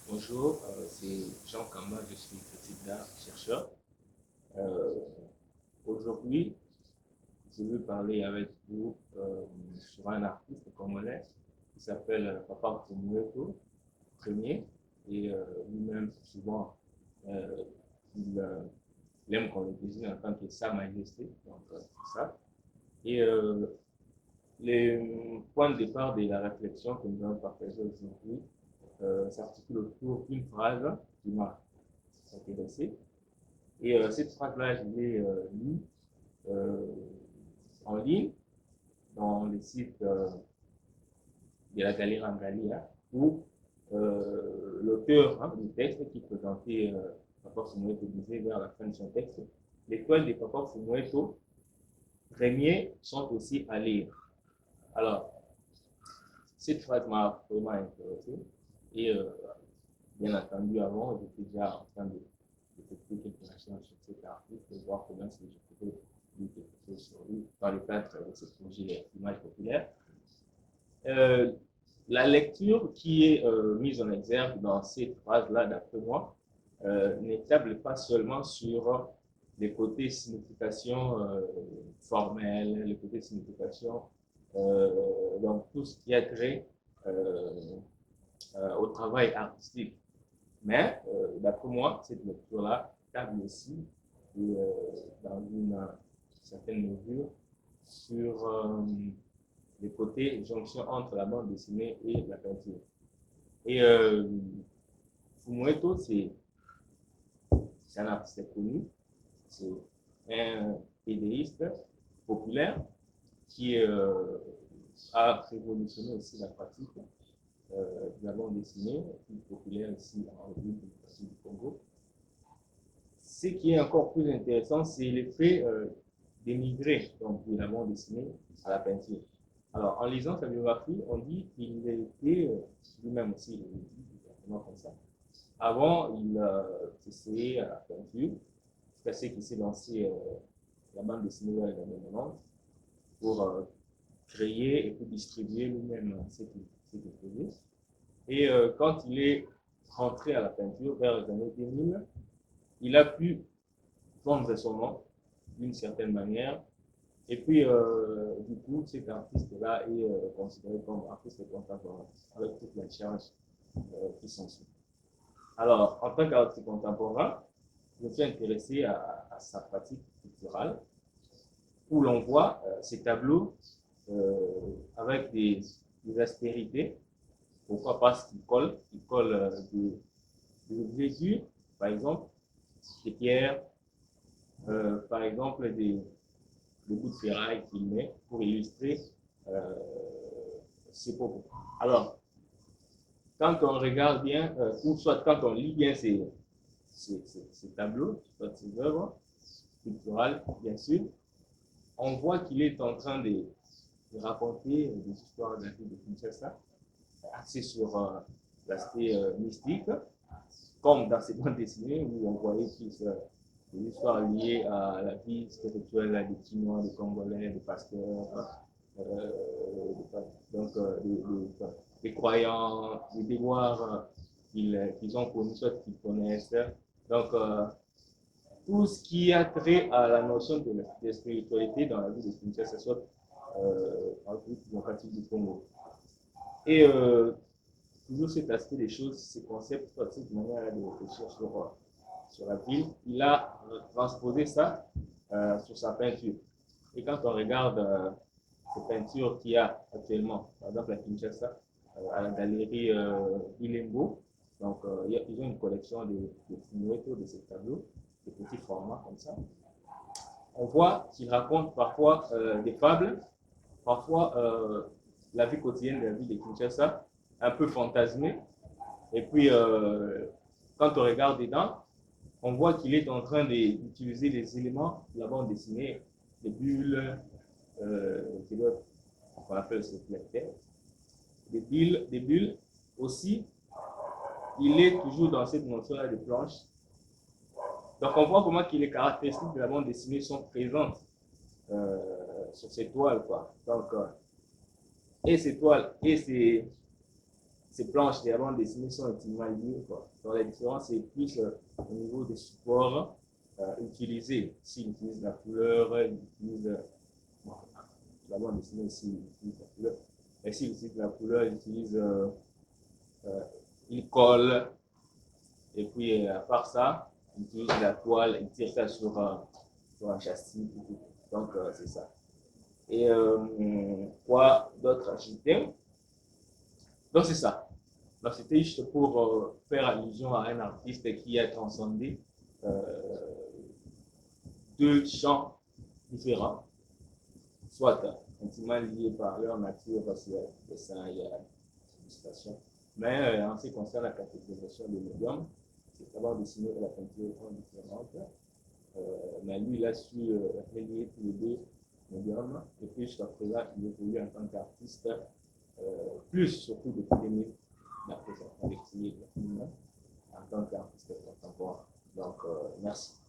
Bonjour, c'est Jean Kamba, je suis critique d'art, chercheur. Euh, Aujourd'hui, je veux parler avec vous sur un artiste congolais qui s'appelle Papa Fumueto Premier. Et lui-même, souvent, euh, il aime qu'on le désigne en tant que Sa Majesté, donc c'est ça. Et les points de départ de la réflexion que nous allons partager aujourd'hui s'articule autour d'une phrase qui m'a intéressé. Et cette phrase-là, je l'ai lue euh, en ligne dans le site de la Galerie Angalia, où l'auteur du texte qui présentait Papa Fumueto disait vers la fin de son texte, les toiles de Papa Fumueto premiers sont aussi à lire. Alors, cette phrase m'a vraiment intéressé et bien entendu, avant, j'étais déjà en train de faire quelques recherches sur cet artiste et voir comment je pouvais lui quelque chose sur lui dans le cadre de ce projet Image populaire. Euh, la lecture qui est mise en exergue dans cette phrase-là, d'après moi, n'étable pas seulement sur les côtés signification formelle, les côtés signification, donc tout ce qui a trait au travail artistique. Mais, d'après moi, cette lecture-là table aussi, et, dans une certaine mesure, sur les côtés jonction entre la bande dessinée et la peinture. Et Fumueto, c'est un artiste connu, c'est un idéiste populaire qui a révolutionné aussi la pratique de la bande dessinée, plus populaire ici en République du Congo. Ce qui est encore plus intéressant, c'est l'effet d'émigrer de la bande dessinée à la peinture. Alors, en lisant sa biographie, on dit qu'il était, lui-même aussi, il dit exactement comme ça. Avant, il essayait à la peinture, jusqu'à ce qu'il s'est lancé la bande dessinée dans les années 90 pour créer et pour distribuer lui-même ce qu'il faisait. Et quand il est rentré à la peinture vers les années 2000, il a pu vendre son nom d'une certaine manière. Et puis, du coup, cet artiste-là est considéré comme artiste contemporain, avec toutes les charges qui sont suivies. Alors, en tant qu'artiste contemporain, je me suis intéressé à sa pratique picturale, où l'on voit ces tableaux avec des aspérités. Pourquoi? Parce qu'ils collent des objets durs, par exemple, des pierres, par exemple, des bouts de ferraille qu'il met pour illustrer ses propos. Alors, quand on regarde bien, ou soit quand on lit bien ces tableaux, soit ces œuvres picturales, bien sûr, on voit qu'il est en train de raconter des histoires de la vie de Kinshasa, axées sur l'aspect mystique, comme dans ces bandes dessinées où on voyait des histoires liées à la vie spirituelle des Chinois, des Congolais, des pasteurs, donc des croyants, des devoirs qu'ils ont connus, soit qu'ils connaissent. Donc, tout ce qui a trait à la notion de spiritualité dans la vie de Kinshasa, soit en République démocratique du Congo. Et toujours cet aspect des choses, ces concepts, cette manière de réfléchir sur la ville, il a transposé ça sur sa peinture. Et quand on regarde ces peintures qu'il y a actuellement, par exemple à Kinshasa, à la galerie Ilembo, donc ils ont une collection de Fumueto, de ces tableaux, de petits formats comme ça. On voit qu'ils racontent parfois des fables, parfois la vie quotidienne de la ville de Kinshasa, un peu fantasmée. Et puis, quand on regarde dedans, on voit qu'il est en train d'utiliser les éléments de la bande dessinée, des bulles, qu'on appelle ce des bulles aussi, il est toujours dans cette notion-là de planche. Donc, on voit comment que les caractéristiques de la bande dessinée sont présentes sur ces toiles, quoi. Donc, et ces toiles et ces planches de la bande dessinée sont intimement liées, quoi. Donc, la différence, c'est plus au niveau des supports utilisés. S'il utilise la couleur, il utilise bon, la bande dessinée aussi, il utilise la couleur. Et s'il utilise la couleur, il colle. Et puis, à part ça, il utilise la toile, il tire ça sur un châssis. Donc, c'est ça. Et quoi d'autre ajouter? Donc, c'est ça. Donc, c'était juste pour faire allusion à un artiste qui a transcendé deux champs différents, soit intimement liés par leur nature, parce qu'il y a des dessins, il y a illustration. Mais en ce qui concerne la catégorisation des médiums, c'est d'abord dessiné et la peinture sont différentes. Mais lui, il a su relier tous les deux médiums. Et puis, jusqu'à présent, il évolue en tant qu'artiste, plus surtout depuis 2000, il a fait son collectif en tant qu'artiste contemporain. Donc, merci.